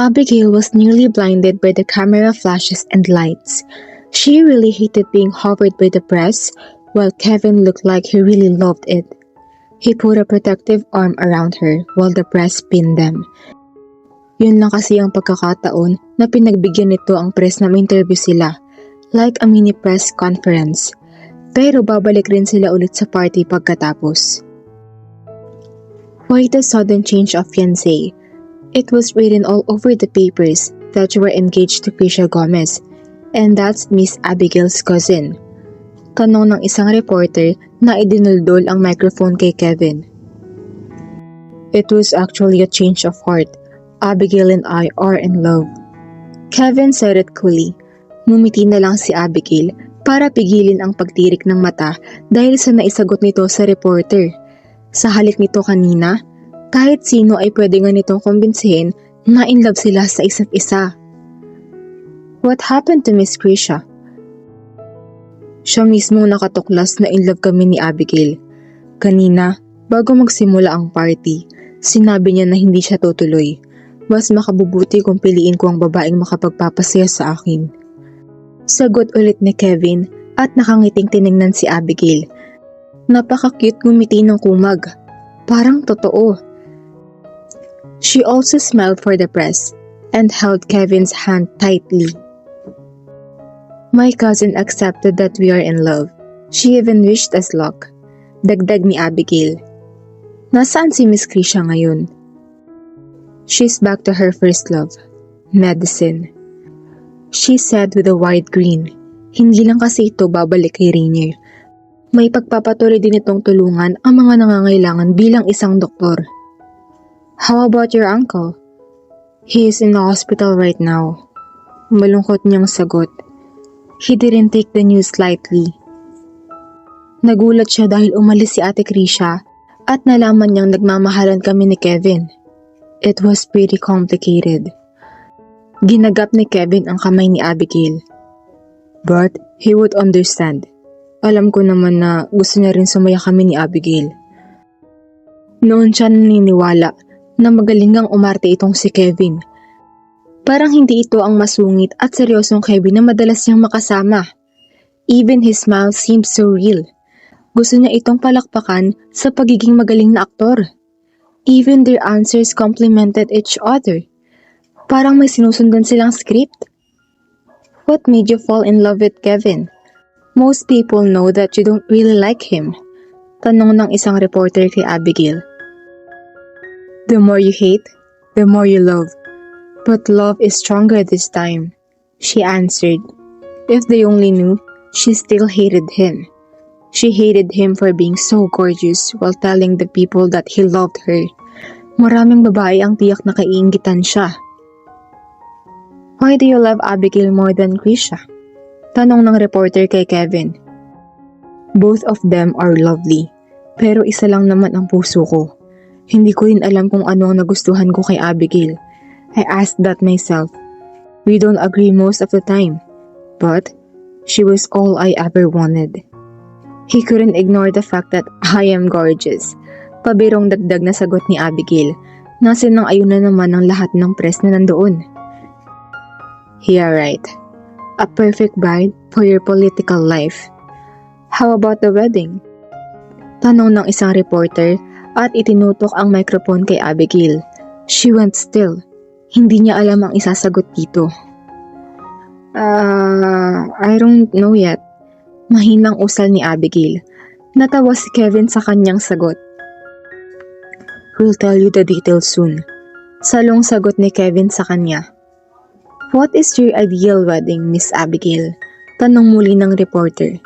Abigail was nearly blinded by the camera flashes and lights. She really hated being hovered by the press, while Kevin looked like he really loved it. He put a protective arm around her while the press pinned them. Yun lang kasi ang pagkakataon na pinagbigyan nito ang press na ma-interview sila, like a mini press conference. Pero babalik rin sila ulit sa party pagkatapos. Why the sudden change of fiancé? It was written all over the papers that you were engaged to Krisha Gomez, and that's Miss Abigail's cousin. Tanong ng isang reporter na idinuldol ang microphone kay Kevin. It was actually a change of heart. Abigail and I are in love. Kevin said it coolly. Ngumiti na lang si Abigail para pigilin ang pagtirik ng mata dahil sa naisagot nito sa reporter. Sa halik nito kanina, kahit sino ay pwede nga nitong kumbinsihin na in love sila sa isa't isa. What happened to Miss Krisha? Siya mismo nakatuklas na in love kami ni Abigail. Kanina, bago magsimula ang party, sinabi niya na hindi siya tutuloy. Mas makabubuti kung piliin ko ang babaeng makapagpapasaya sa akin. Sagot ulit ni Kevin at nakangiting tiningnan si Abigail. Napaka-cute ngumiti ng kumag. Parang totoo. She also smiled for the press and held Kevin's hand tightly. My cousin accepted that we are in love. She even wished us luck. Dagdag ni Abigail. Nasaan si Miss Krisha ngayon? She's back to her first love, medicine. She said with a wide grin. Hindi lang kasi ito babalik kay Rainier. May pagpapatuloy din itong tulungan ang mga nangangailangan bilang isang doktor. How about your uncle? He is in the hospital right now. Malungkot niyang sagot. He didn't take the news lightly. Nagulat siya dahil umalis si Ate Krisha at nalaman niyang nagmamahalan kami ni Kevin. It was pretty complicated. Ginagap ni Kevin ang kamay ni Abigail. But he would understand. Alam ko naman na gusto niya rin sumaya kami ni Abigail. Noon siya naniniwala na magaling ang umarte itong si Kevin. Parang hindi ito ang masungit at seryosong Kevin na madalas niyang makasama. Even his smile seemed so real. Gusto niya itong palakpakan sa pagiging magaling na aktor. Even their answers complemented each other. Parang may sinusundan silang script. What made you fall in love with Kevin? Most people know that you don't really like him. Tanong ng isang reporter kay Abigail. The more you hate, the more you love. But love is stronger this time, she answered. If they only knew, she still hated him. She hated him for being so gorgeous while telling the people that he loved her. Maraming babae ang tiyak na kaiinggitan siya. Why do you love Abigail more than Krisha? Tanong ng reporter kay Kevin. Both of them are lovely, pero isa lang naman ang puso ko. Hindi ko rin alam kung ano ang nagustuhan ko kay Abigail. I asked that myself. We don't agree most of the time, but she was all I ever wanted. He couldn't ignore the fact that I am gorgeous. Pabirong dagdag na sagot ni Abigail. Nasinang-ayun na naman ang lahat ng press na nandoon. Yeah, right. A perfect bride for your political life. How about the wedding? Tanong ng isang reporter at itinutok ang microphone kay Abigail. She went still. Hindi niya alam ang isasagot dito. I don't know yet. Mahinang usal ni Abigail. Natawa si Kevin sa kanyang sagot. We'll tell you the details soon. Salong sagot ni Kevin sa kanya. What is your ideal wedding, Miss Abigail? Tanong muli ng reporter.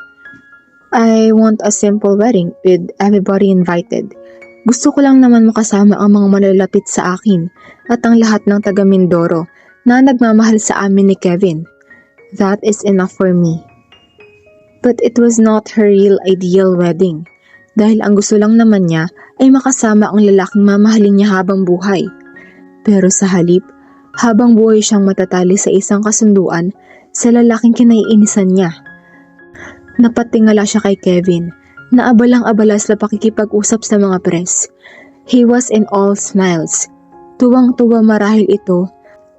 I want a simple wedding with everybody invited. Gusto ko lang naman makasama ang mga malalapit sa akin at ang lahat ng taga Mindoro na nagmamahal sa amin ni Kevin. That is enough for me. But it was not her real ideal wedding dahil ang gusto lang naman niya ay makasama ang lalaking mamahalin niya habang buhay. Pero sa halip, habang buhay siyang matatali sa isang kasunduan sa lalaking kinaiinisan niya. Napatingala siya kay Kevin na abalang-abala sa pakikipag-usap sa mga press. He was in all smiles. Tuwang-tuwa marahil ito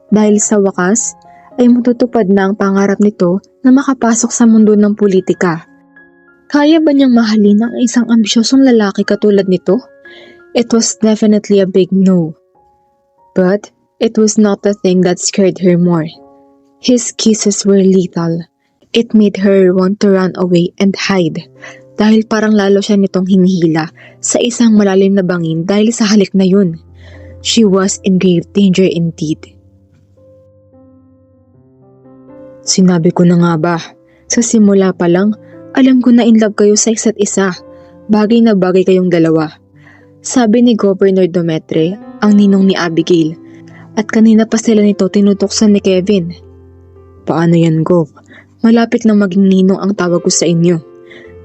Dahil sa wakas, ay matutupad na ang pangarap nito na makapasok sa mundo ng politika. Kaya ba niyang mahalin ang isang ambisyosong lalaki katulad nito? It was definitely a big no. But it was not the thing that scared her more. His kisses were lethal. It made her want to run away and hide dahil parang lalo siya nitong hinihila sa isang malalim na bangin dahil sa halik na yun. She was in grave danger indeed. Sinabi ko na nga ba, sa simula pa lang, alam ko na in love kayo sa isa't isa. Bagay na bagay kayong dalawa. Sabi ni Governor Dometre, ang ninong ni Abigail. At kanina pa sila nito tinutoksan ni Kevin. Paano yan, Gov? Malapit na maging ninong ang tawag ko sa inyo.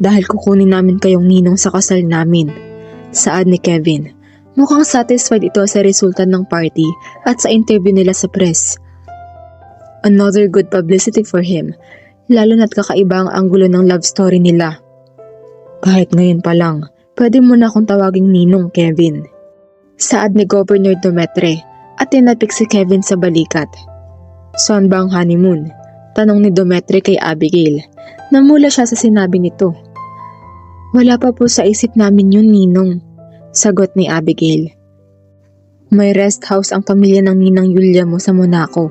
Dahil kukunin namin kayong ninong sa kasal namin. Saad ni Kevin. Mukhang satisfied ito sa resulta ng party at sa interview nila sa press. Another good publicity for him, lalo na't kakaiba ang anggulo ng love story nila. Kahit ngayon pa lang, pwede mo na akong tawaging ninong, Kevin. Saad ni Governor Dometre at tinapik si Kevin sa balikat. Saan ba ang honeymoon? Tanong ni Dometre kay Abigail. Namula siya sa sinabi nito. Wala pa po sa isip namin yun, ninong. Sagot ni Abigail. May rest house ang pamilya ng ninang Yulia mo sa Monaco.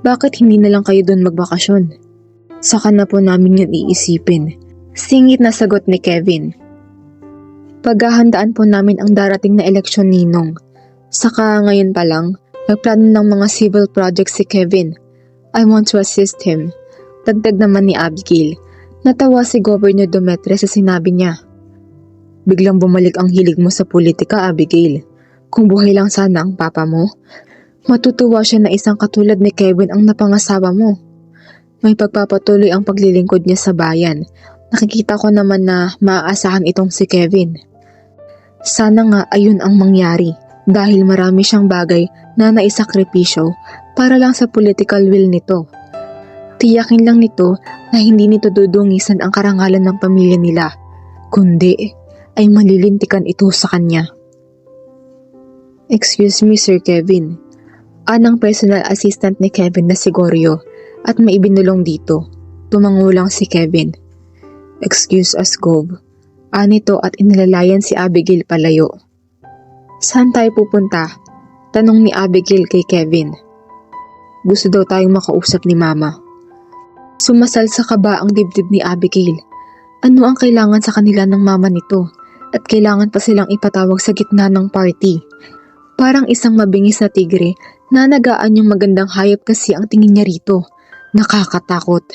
Bakit hindi na lang kayo doon magbakasyon? Saka na po namin yun iisipin. Singit na sagot ni Kevin. Paghahandaan po namin ang darating na eleksyon, ninong. Saka ngayon pa lang, nagplano ng mga civil projects si Kevin. I want to assist him. Dagdag naman ni Abigail. Natawa si Governor Dometre sa sinabi niya. Biglang bumalik ang hilig mo sa politika, Abigail. Kung buhay lang sana ang papa mo, matutuwa siya na isang katulad ni Kevin ang napangasawa mo. May pagpapatuloy ang paglilingkod niya sa bayan. Nakikita ko naman na maaasahan itong si Kevin. Sana nga ayun ang mangyari dahil marami siyang bagay na naisakripisyo para lang sa political will nito. Tiyakin lang nito na hindi nito dudungisan ang karangalan ng pamilya nila, kundi ay malilintikan ito sa kanya. Excuse me, Sir Kevin. Anang personal assistant ni Kevin na si Goryo at may ibinulong dito. Tumangulang si Kevin. Excuse us, Gov. Anito at inilalayan si Abigail palayo. Saan tayo pupunta? Tanong ni Abigail kay Kevin. Gusto daw tayong makausap ni Mama. Sumasalsa ka ba ang dibdib ni Abigail? Ano ang kailangan sa kanila ng mama nito? At kailangan pa silang ipatawag sa gitna ng party. Parang isang mabingis na tigre na nagaan yung magandang hayop kasi ang tingin niya rito. Nakakatakot.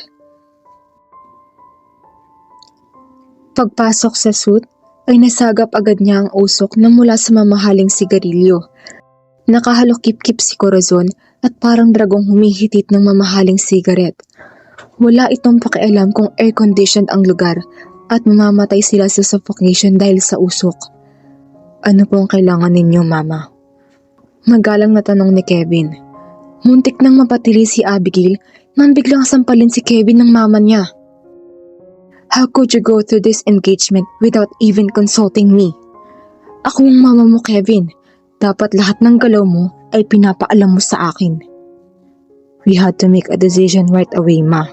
Pagpasok sa suit, ay nasagap agad niya ang usok na mula sa mamahaling sigarilyo. Nakahalokip-kip si Corazon at parang dragong humihitit ng mamahaling sigaret. Wala itong pakialam kung air-conditioned ang lugar at mamamatay sila sa suffocation dahil sa usok. Ano po ang kailangan ninyo, Mama? Magalang na tanong ni Kevin. Muntik nang mapatili si Abigail nang biglang sampalin si Kevin ng mama niya. How could you go through this engagement without even consulting me? Ako ang mama mo, Kevin. Dapat lahat ng galaw mo ay pinapaalam mo sa akin. We had to make a decision right away, Ma.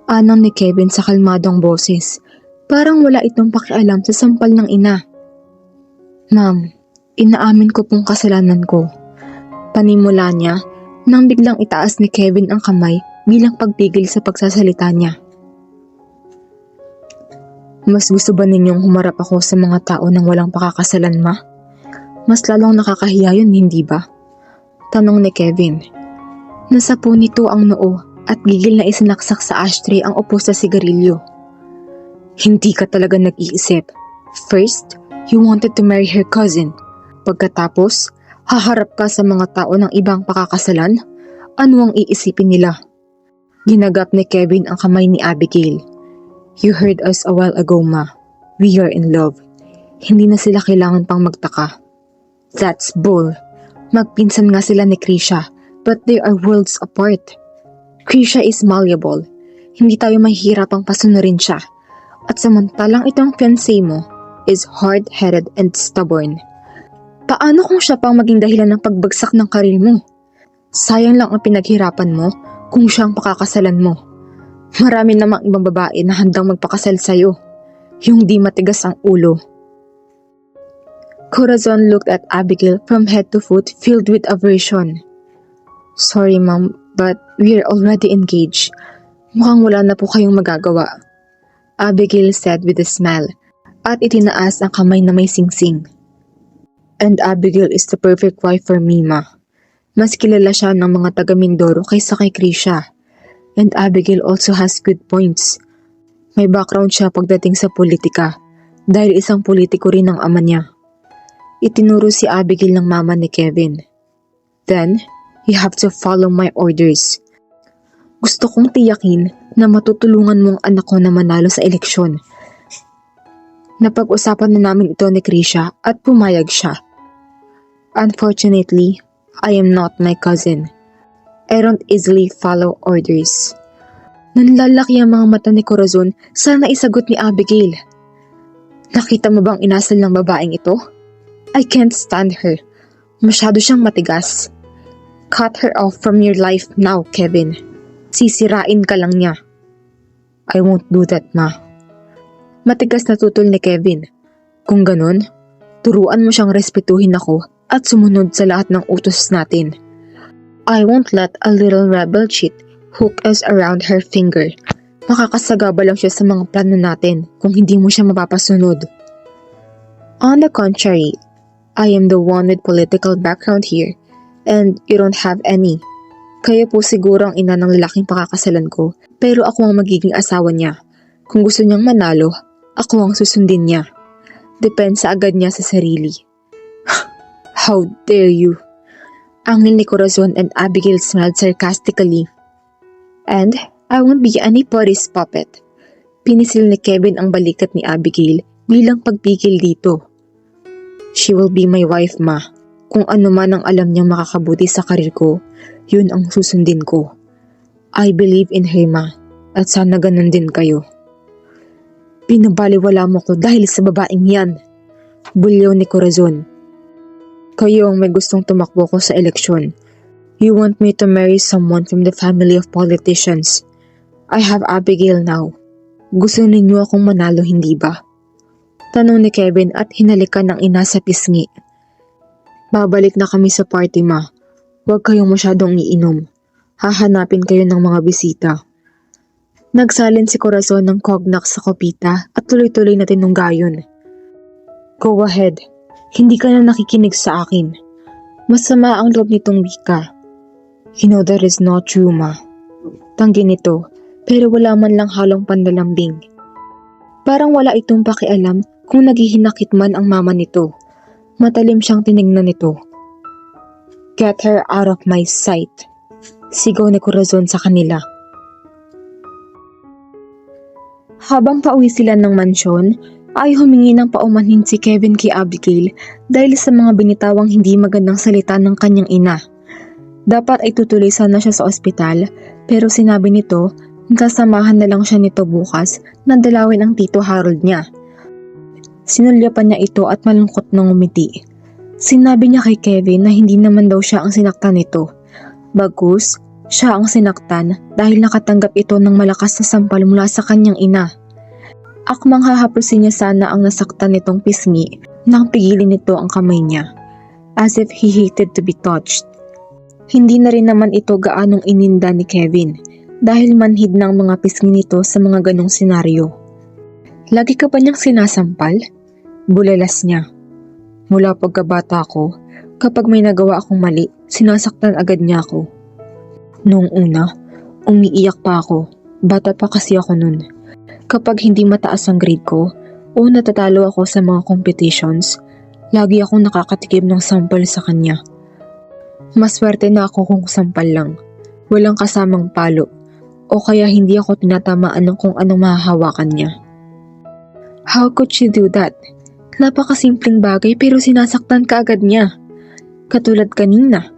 Anong ni Kevin sa kalmadong boses. Parang wala itong pakialam sa sampal ng ina. Ma'am, inaamin ko pong kasalanan ko. Panimula niya nang biglang itaas ni Kevin ang kamay bilang pagpigil sa pagsasalita niya. Mas gusto ba ninyong humarap ako sa mga tao nang walang pakakasalan, Ma? Mas lalong nakakahiya yun, hindi ba? Tanong ni Kevin. Nasa po nito ang noo at gigil na isinaksak sa ashtray ang upo sa sigarilyo. Hindi ka talaga nag-iisip. First, you wanted to marry her cousin. Pagkatapos, haharap ka sa mga tao ng ibang pakakasalan? Ano ang iisipin nila? Ginagap ni Kevin ang kamay ni Abigail. You heard us a while ago, Ma. We are in love. Hindi na sila kailangan pang magtaka. That's bull. Magpinsan nga sila ni Krisha, but they are worlds apart. Krisha is malleable. Hindi tayo mahihirapang pasunurin siya. At samantalang itong fiancé mo is hard-headed and stubborn. Paano kung siya pang maging dahilan ng pagbagsak ng karir mo? Sayang lang ang pinaghirapan mo kung siyang pakakasalan mo. Marami namang ibang babae na handang magpakasal sa'yo. Yung di matigas ang ulo. Corazon looked at Abigail from head to foot filled with aversion. Sorry ma'am, but we're already engaged. Mukhang wala na po kayong magagawa. Abigail said with a smile at itinaas ang kamay na may singsing. And Abigail is the perfect wife for me, ma. Mas kilala siya ng mga taga Mindoro kaysa kay Krisha. And Abigail also has good points. May background siya pagdating sa politika dahil isang politiko rin ang ama niya. Itinuro si Abigail ng mama ni Kevin. Then, you have to follow my orders. Gusto kong tiyakin na matutulungan mo ang anak ko na manalo sa eleksyon. Napag-usapan na namin ito ni Krisha at pumayag siya. Unfortunately, I am not my cousin. I don't easily follow orders. Nanlalaki ang mga mata ni Corazon sa naisagot ni Abigail. Nakita mo bang inasal ng babaeng ito? I can't stand her. Masyado siyang matigas. Cut her off from your life now, Kevin. Sisirain ka lang niya. I won't do that, ma. Matigas na tutol ni Kevin. Kung ganun, turuan mo siyang respetuhin ako at sumunod sa lahat ng utos natin. I won't let a little rebel cheat hook us around her finger. Makakasagaba lang siya sa mga plano natin kung hindi mo siya mapapasunod. On the contrary, I am the one with political background here and you don't have any. Kaya po siguro ang ina ng lalaking pakakasalan ko pero ako ang magiging asawa niya. Kung gusto niyang manalo, ako ang susundin niya. Depensa agad niya sa sarili. How dare you? Angin ni Corazon and Abigail smiled sarcastically. And I won't be anybody's puppet. Pinisil ni Kevin ang balikat ni Abigail bilang pagpigil dito. She will be my wife, ma. Kung ano man ang alam niyang makakabuti sa karir ko, yun ang susundin ko. I believe in her, ma. At sana ganun din kayo. Pinabaliwala mo ko dahil sa babaeng yan. Bulyaw ni Corazon. Kayo ang may gustong tumakbo ko sa eleksyon. You want me to marry someone from the family of politicians. I have Abigail now. Gusto ninyo akong manalo, hindi ba? Tanong ni Kevin at hinalikan ng ina sa pisngi. Babalik na kami sa party, ma. Huwag kayong masyadong iinom. Hahanapin kayo ng mga bisita. Nagsalin si Corazon ng cognac sa kopita at tuloy-tuloy na tinunggayon. Go ahead. Hindi ka na nakikinig sa akin. Masama ang loob nitong wika. You know that is not true, ma. Tanggi nito, pero wala man lang halong panlalambing. Parang wala itong pakialam kung naghihinakit man ang mama nito. Matalim siyang tinignan nito. Get her out of my sight. Sigaw ni Corazon sa kanila. Habang pauwi sila ng mansyon, ay humingi ng paumanhin si Kevin kay Abigail dahil sa mga binitawang hindi magandang salita ng kanyang ina. Dapat ay tutuloy sana siya sa ospital pero sinabi nito na sasamahan na lang siya nito bukas na dalawin ang Tito Harold niya. Sinulyapan niya ito at malungkot na ngumiti. Sinabi niya kay Kevin na hindi naman daw siya ang sinaktan nito. Bagus, siya ang sinaktan dahil nakatanggap ito ng malakas na sampal mula sa kanyang ina. Akmang hahapusin niya sana ang nasaktan nitong pisngi nang pigilin nito ang kamay niya, as if he hated to be touched. Hindi na rin naman ito gaanong ininda ni Kevin dahil manhid ng mga pisngi nito sa mga ganong senaryo. Lagi ka ba niyang sinasampal? Bulalas niya. Mula pagkabata ko, kapag may nagawa akong mali, sinasaktan agad niya ako. Noong una, umiiyak pa ako. Bata pa kasi ako nun. Kapag hindi mataas ang grade ko o natatalo ako sa mga competitions, lagi akong nakakatikim ng sampal sa kanya. Maswerte na ako kung sampal lang, walang kasamang palo, o kaya hindi ako tinatamaan ng kung anong mahahawakan niya. How could she do that? Napakasimpleng bagay pero sinasaktan ka agad niya. Katulad kanina,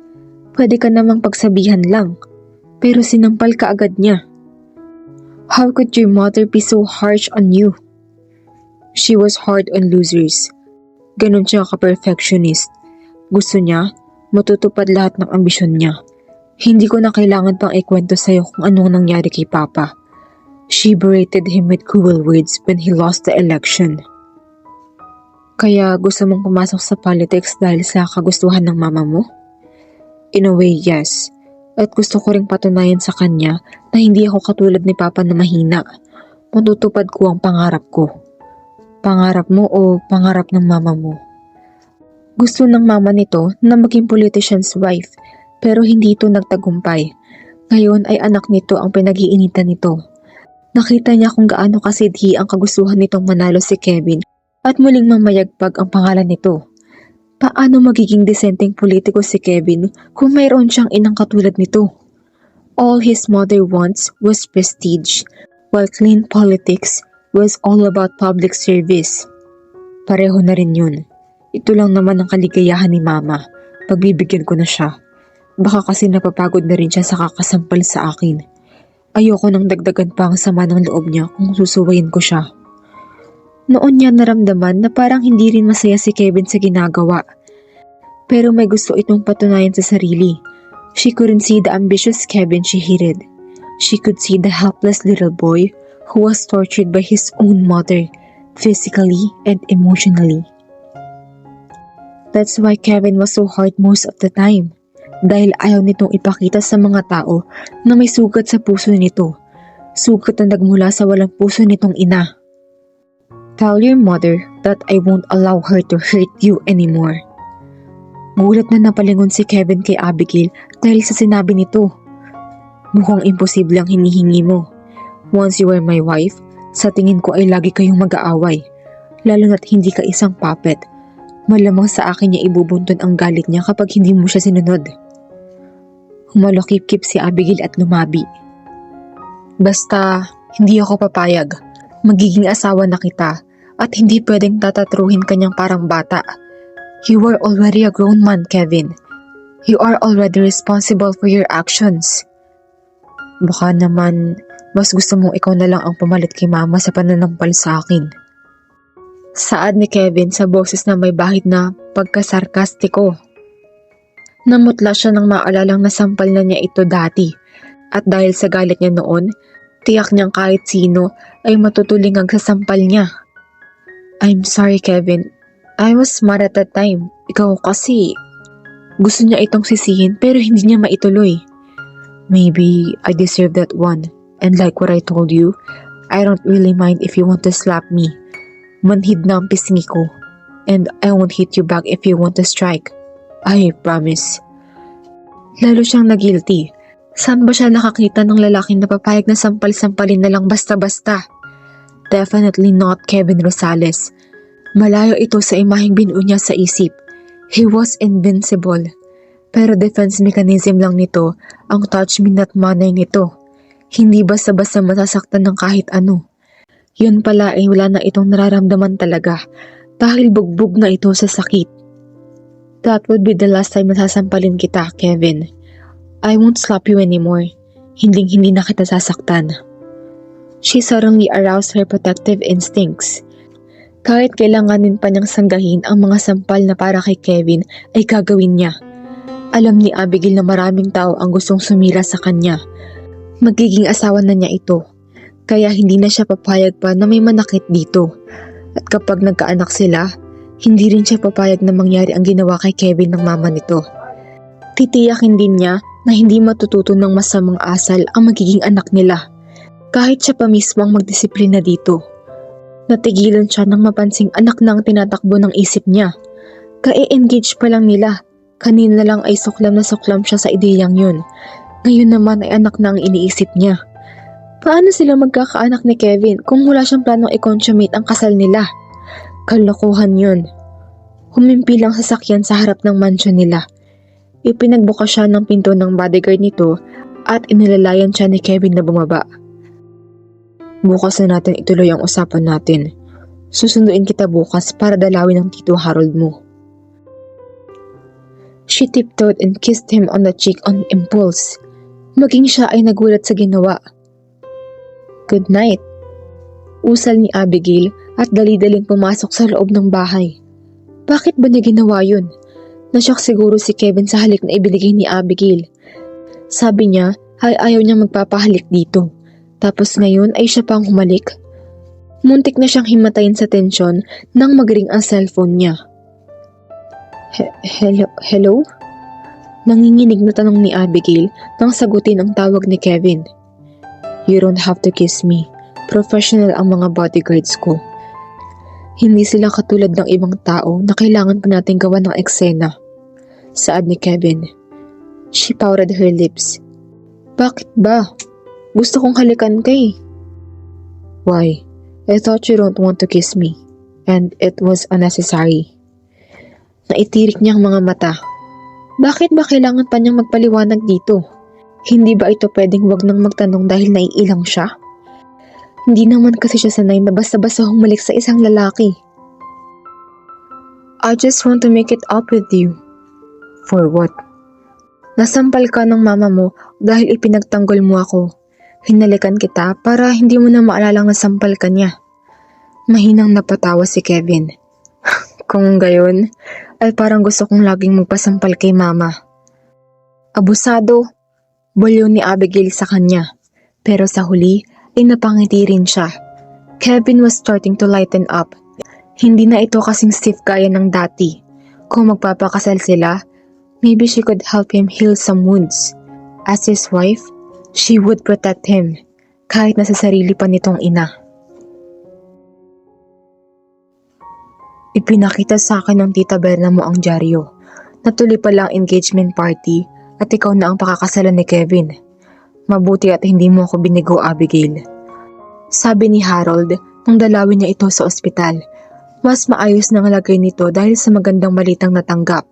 pwede ka namang pagsabihan lang, pero sinampal ka agad niya. How could your mother be so harsh on you? She was hard on losers. Ganon siya ka-perfectionist. Gusto niya, matutupad lahat ng ambisyon niya. Hindi ko na kailangan pang ikwento sa'yo kung anong nangyari kay Papa. She berated him with cruel words when he lost the election. Kaya gusto mong pumasok sa politics dahil sa kagustuhan ng mama mo? In a way, yes. At gusto ko ring patunayan sa kanya na hindi ako katulad ni Papa na mahina. Matutupad ko ang pangarap ko. Pangarap mo o pangarap ng mama mo? Gusto ng mama nito na maging politician's wife, pero hindi ito nagtagumpay. Ngayon ay anak nito ang pinag-iinitan nito. Nakita niya kung gaano kasidhi ang kagustuhan nitong manalo si Kevin at muling mamayagpag ang pangalan nito. Paano magiging disenteng politiko si Kevin kung mayroon siyang inang katulad nito? All his mother wants was prestige, while clean politics was all about public service. Pareho na rin yun. Ito lang naman ang kaligayahan ni Mama. Pagbibigyan ko na siya. Baka kasi napapagod na rin siya sa kakasampal sa akin. Ayoko nang dagdagan pa ang sama ng loob niya kung susuwayin ko siya. Noon niya naramdaman na parang hindi rin masaya si Kevin sa ginagawa. Pero may gusto itong patunayan sa sarili. She couldn't see the ambitious Kevin she hated. She could see the helpless little boy who was tortured by his own mother, physically and emotionally. That's why Kevin was so hard most of the time. Dahil ayaw nitong ipakita sa mga tao na may sugat sa puso nito. Sugat na nagmula sa walang puso nitong ina. Tell your mother that I won't allow her to hurt you anymore. Gulat na napalingon si Kevin kay Abigail dahil sa sinabi nito. Mukhang imposible ang hinihingi mo. Once you are my wife, sa tingin ko ay lagi kayong mag-aaway. Lalo na't hindi ka isang puppet. Malamang sa akin niya ibubuntun ang galit niya kapag hindi mo siya sinunod. Humalokip-kip si Abigail at lumabi. Basta, hindi ako papayag. Magiging asawa na kita at hindi pwedeng tatatruhin kanyang parang bata. You are already a grown man, Kevin. You are already responsible for your actions. Baka naman, mas gusto mong ikaw na lang ang pumalit kay Mama sa pananampal sa akin. Saad ni Kevin sa boses na may bahid na pagkasarkastiko. Namutla siya nang maalalang nasampal na niya ito dati at dahil sa galit niya noon, tiyak niyang kahit sino ay matutuling ang sasampal niya. I'm sorry, Kevin. I was mad at that time. Ikaw kasi, gusto niya itong sisihin pero hindi niya maituloy. Maybe I deserve that one. And like what I told you, I don't really mind if you want to slap me. Manhid na ang pisngi ko. And I won't hit you back if you want to strike. I promise. Lalo siyang nagilty. Saan ba siya nakakita ng lalaking na papayag na sampal-sampalin na lang basta-basta? Definitely not Kevin Rosales. Malayo ito sa imaheng binuo niya sa isip. He was invincible. Pero defense mechanism lang nito ang touch me not manner nito. Hindi basta-basta masasaktan ng kahit ano. Yun pala ay wala na itong nararamdaman talaga dahil bugbog na ito sa sakit. That would be the last time nasasampalin kita, Kevin. I won't slap you anymore. Hinding-hindi na kita sasaktan. She suddenly aroused her protective instincts. Kahit kailanganin pa niyang sanggahin ang mga sampal na para kay Kevin ay gagawin niya. Alam ni Abigail na maraming tao ang gustong sumira sa kanya. Magiging asawa na niya ito. Kaya hindi na siya papayag pa na may manakit dito. At kapag nagkaanak sila, hindi rin siya papayag na mangyari ang ginawa kay Kevin ng mama nito. Titiyakin din niya na hindi matututo ng masamang asal ang magiging anak nila. Kahit siya pa mismo ang magdisiplina dito. Natigilan siya nang mapansing anak na ang tinatakbo ng isip niya. Ka-engage pa lang nila. Kanina lang ay suklam na suklam siya sa ideyang yun. Ngayon naman ay anak na ang iniisip niya. Paano sila magkakaanak ni Kevin kung wala siyang planong i-consummate ang kasal nila? Kalokohan yun. Humimpi lang sasakyan sa harap ng mansion nila. Ipinagbuka siya ng pinto ng bodyguard nito at inilalayan siya ni Kevin na bumaba. Bukas na natin ituloy ang usapan natin. Susunduin kita bukas para dalawin ang Tito Harold mo. She tiptoed and kissed him on the cheek on impulse. Maging siya ay nagulat sa ginawa. Good night. Usal ni Abigail at dali-daling pumasok sa loob ng bahay. Bakit ba niya ginawa yun? Nasyak siguro si Kevin sa halik na ibinigay ni Abigail. Sabi niya ay ayaw niya magpapahalik dito. Tapos ngayon ay siya pang humalik. Muntik na siyang himatayin sa tensyon nang magring ang cellphone niya. Hello? Nanginginig na tanong ni Abigail nang sagutin ang tawag ni Kevin. You don't have to kiss me. Professional ang mga bodyguards ko. Hindi sila katulad ng ibang tao na kailangan pa natin gawa ng eksena. Saad ni Kevin. She pouted her lips. Bakit ba? Gusto kong halikan ka eh. Why? I thought you don't want to kiss me. And it was unnecessary. Naitirik niya ang mga mata. Bakit ba kailangan pa niyang magpaliwanag dito? Hindi ba ito pwedeng wag nang magtanong dahil naiilang siya? Hindi naman kasi siya sanay na basta-basta humalik sa isang lalaki. I just want to make it up with you. For what? Nasampal ka ng mama mo dahil ipinagtanggol mo ako. Hinalikan kita para hindi mo na maalalang nasampal ka niya. Mahinang napatawa si Kevin. Kung gayon, ay parang gusto kong laging magpasampal kay mama. Abusado, bulyo ni Abigail sa kanya. Pero sa huli, ay napangiti rin siya. Kevin was starting to lighten up. Hindi na ito kasing stiff gaya ng dati. Kung magpapakasal sila, maybe she could help him heal some wounds. As his wife, she would protect him, kahit na sa sarili pa nitong ina. Ipinakita sa akin ng tita Berna mo ang dyaryo. Natuloy pa lang engagement party at ikaw na ang pakakasalan ni Kevin. Mabuti at hindi mo ako binigo, Abigail. Sabi ni Harold nang dalawin niya ito sa ospital. Mas maayos na ang lagay nito dahil sa magandang balitang natanggap.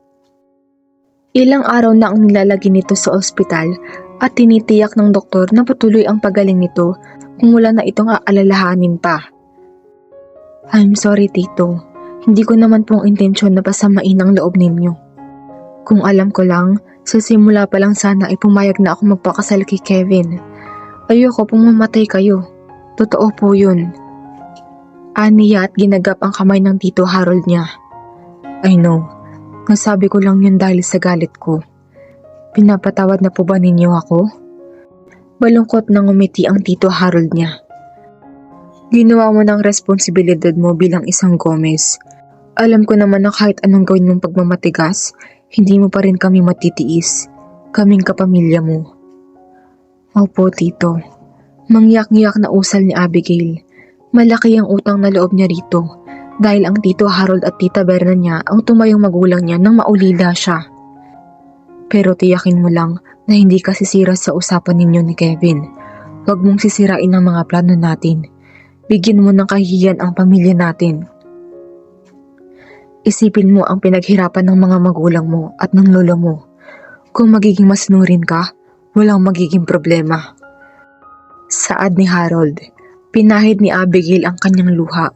Ilang araw na ang nilalagay nito sa ospital at tinitiyak ng doktor na patuloy ang pagaling nito kung wala na itong aalalahanin pa. I'm sorry, Tito. Hindi ko naman pong intensyon na pasamain ang loob ninyo. Kung alam ko lang, sa simula pa lang sana ay pumayag na ako magpakasal kay Kevin. Ayoko pong mamatay kayo. Totoo po yun. Aniya at ginagap ang kamay ng Tito Harold niya. I know. Nasabi ko lang yun dahil sa galit ko. Pinapatawad na po ba ninyo ako? Malungkot nang umiti ang Tito Harold niya. Ginawa mo ng responsibilidad mo bilang isang Gomez. Alam ko naman na kahit anong gawin mong pagmamatigas, hindi mo pa rin kami matitiis. Kaming kapamilya mo. Opo, Tito. Mangyak-ngyak na usal ni Abigail. Malaki ang utang na loob niya rito dahil ang Tito Harold at Tita Berna niya ang tumayong magulang niya nang maulila siya. Pero tiyakin mo lang na hindi ka sisira sa usapan ninyo ni Kevin. Huwag mong sisirain ang mga plano natin. Bigyan mo ng kahihiyan ang pamilya natin. Isipin mo ang pinaghirapan ng mga magulang mo at ng lolo mo. Kung magiging masunurin ka, walang magiging problema. Saad ni Harold, pinahid ni Abigail ang kanyang luha.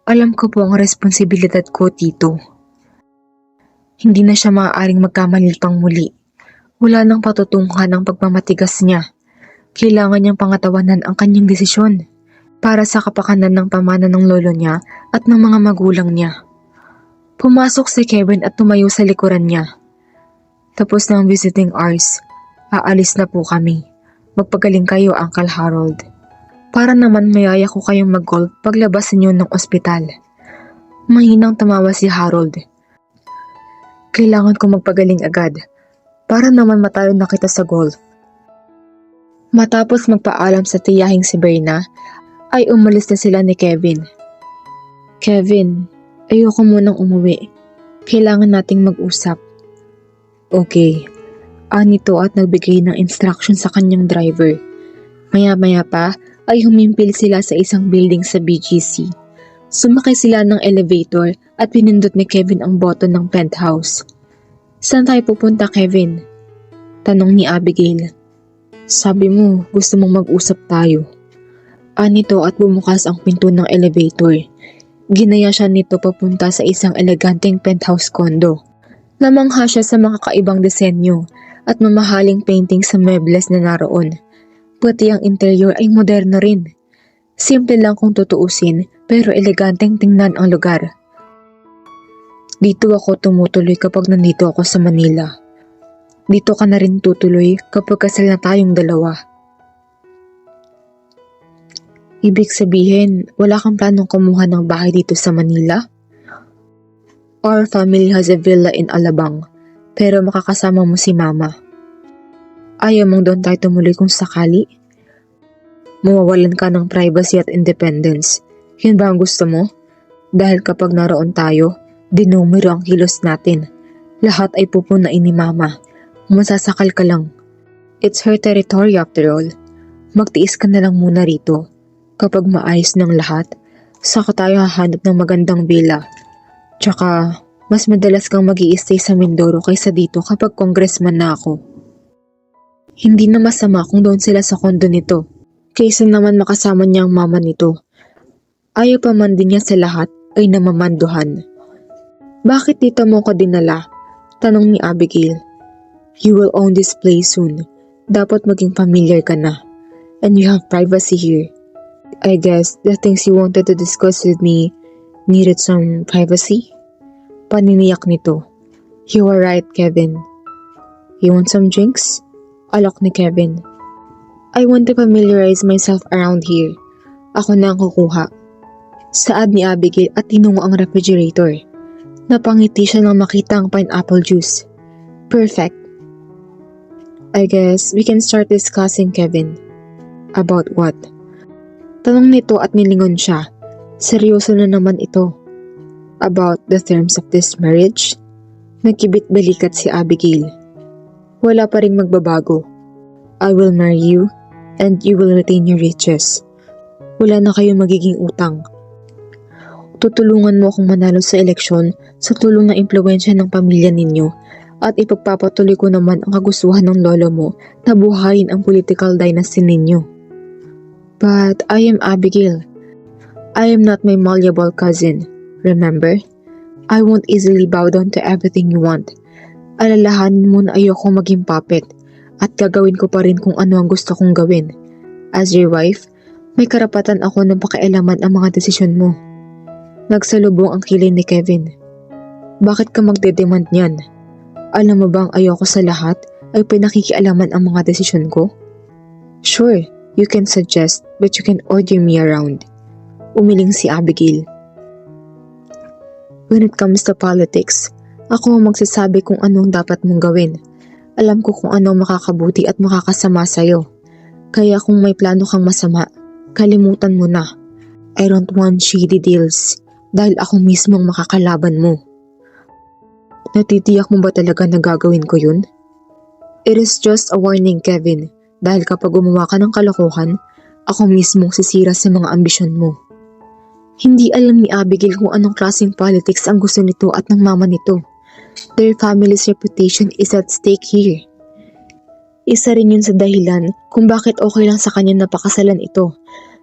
Alam ko po ang responsibilidad ko, Tito. Hindi na siya maaaring magkamali pang muli. Wala nang patutunghan ang pagmamatigas niya. Kailangan niyang pangatawanan ang kanyang desisyon para sa kapakanan ng pamana ng lolo niya at ng mga magulang niya. Pumasok si Kevin at tumayo sa likuran niya. Tapos ng visiting hours, aalis na po kami. Magpagaling kayo, Uncle Harold. Para naman mayaya ko kayong mag-golf paglabas ninyo ng ospital. Mahinang tumawa si Harold. Kailangan ko magpagaling agad para naman matalo na kita sa golf. Matapos magpaalam sa tiyahing si Berna, ay umalis na sila ni Kevin. Kevin, ayoko munang umuwi. Kailangan nating mag-usap. Okay. Anito at nagbigay ng instruction sa kanyang driver. Maya-maya pa ay humimpil sila sa isang building sa BGC. Sumakay sila ng elevator at pinindot ni Kevin ang button ng penthouse. Saan tayo pupunta, Kevin? Tanong ni Abigail. Sabi mo, gusto mong mag-usap tayo. Anito at bumukas ang pinto ng elevator. Ginaya siya nito papunta sa isang eleganteng penthouse condo. Namangha siya sa mga kakaibang disenyo at mamahaling painting sa mebles na naroon. Pati ang interior ay moderno rin. Simple lang kung tutuusin pero eleganteng tingnan ang lugar. Dito ako tumutuloy kapag nandito ako sa Manila. Dito ka na rin tutuloy kapag kasal na tayong dalawa. Ibig sabihin, wala kang planong kumuha ng bahay dito sa Manila? Our family has a villa in Alabang, pero makakasama mo si Mama. Ayaw mong doon tayo tumuloy kung sakali? Mawawalan ka ng privacy at independence. Yun ba ang gusto mo? Dahil kapag naroon tayo, dinumero ang kilos natin. Lahat ay pupunain ni Mama. Masasakal ka lang. It's her territory after all. Magtiis ka na lang muna rito. Kapag maayos ng lahat, saka tayo hahanap ng magandang villa. Tsaka, mas madalas kang mag-i-stay sa Mindoro kaysa dito kapag congressman na ako. Hindi na masama kung doon sila sa kondo nito. Kaysa naman makasama niya ang mama nito. Ayaw pa man din niya sa lahat ay namamanduhan. Bakit dito mo ko dinala? Tanong ni Abigail. You will own this place soon. Dapat maging familiar ka na. And you have privacy here. I guess the things you wanted to discuss with me needed some privacy? Paniniyak nito. You are right, Kevin. You want some drinks? Alok ni Kevin. I want to familiarize myself around here. Ako na ang kukuha. Saad ni Abigail at tinungo ang refrigerator. Napangiti siya nang makita ang pineapple juice. Perfect. I guess we can start discussing, Kevin. About what? Tanong nito at nilingon siya. Seryoso na naman ito. About the terms of this marriage? Nagkibit-balikat si Abigail. Wala pa ring magbabago. I will marry you and you will retain your riches. Wala na kayong magiging utang. Tutulungan mo akong manalo sa eleksyon sa tulong ng impluwensya ng pamilya ninyo at ipagpapatuloy ko naman ang kagustuhan ng lolo mo na buhayin ang political dynasty ninyo. But I am Abigail. I am not my malleable cousin. Remember? I won't easily bow down to everything you want. Alalahanin mo na ayoko maging puppet at gagawin ko pa rin kung ano ang gusto kong gawin. As your wife, may karapatan ako na pakialaman ang mga desisyon mo. Nagsalubong ang kilay ni Kevin. Bakit ka magdedemand niyan? Alam mo bang ayoko sa lahat ay pinakikialaman ang mga desisyon ko? Sure, you can suggest but you can order me around. Umiling si Abigail. When it comes to politics, ako ang magsasabi kung anong dapat mong gawin. Alam ko kung anong makakabuti at makakasama sa'yo. Kaya kung may plano kang masama, kalimutan mo na. I don't want shady deals dahil ako mismo ang makakalaban mo. Natitiyak mo ba talaga na gagawin ko yun? It is just a warning, Kevin, dahil kapag gumawa ka ng kalokohan, ako mismo ang sisira sa mga ambisyon mo. Hindi alam ni Abigail kung anong klaseng politics ang gusto nito at ng mama nito. Their family's reputation is at stake here. Isa rin yun sa dahilan kung bakit okay lang sa kanya na pakasalan ito,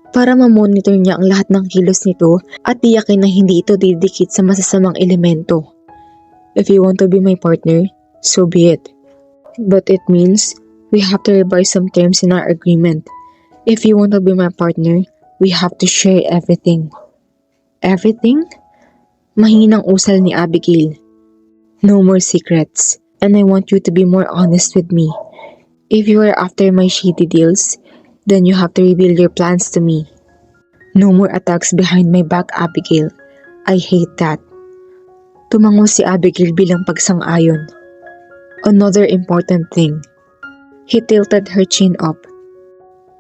para ma-monitor niya ang lahat ng kilos nito at tiyakin na hindi ito didikit sa masasamang elemento. If you want to be my partner, so be it. But it means we have to revise some terms in our agreement. If you want to be my partner, we have to share everything. Everything? Mahinang usal ni Abigail. No more secrets, and I want you to be more honest with me. If you are after my shady deals, then you have to reveal your plans to me. No more attacks behind my back, Abigail. I hate that. Tumango si Abigail bilang pagsang-ayon. Another important thing. He tilted her chin up.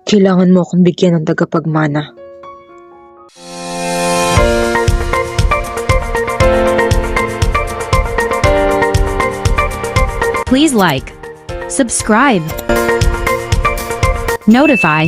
Kailangan mo akong bigyan ng tagapagmana. Please like, subscribe, notify,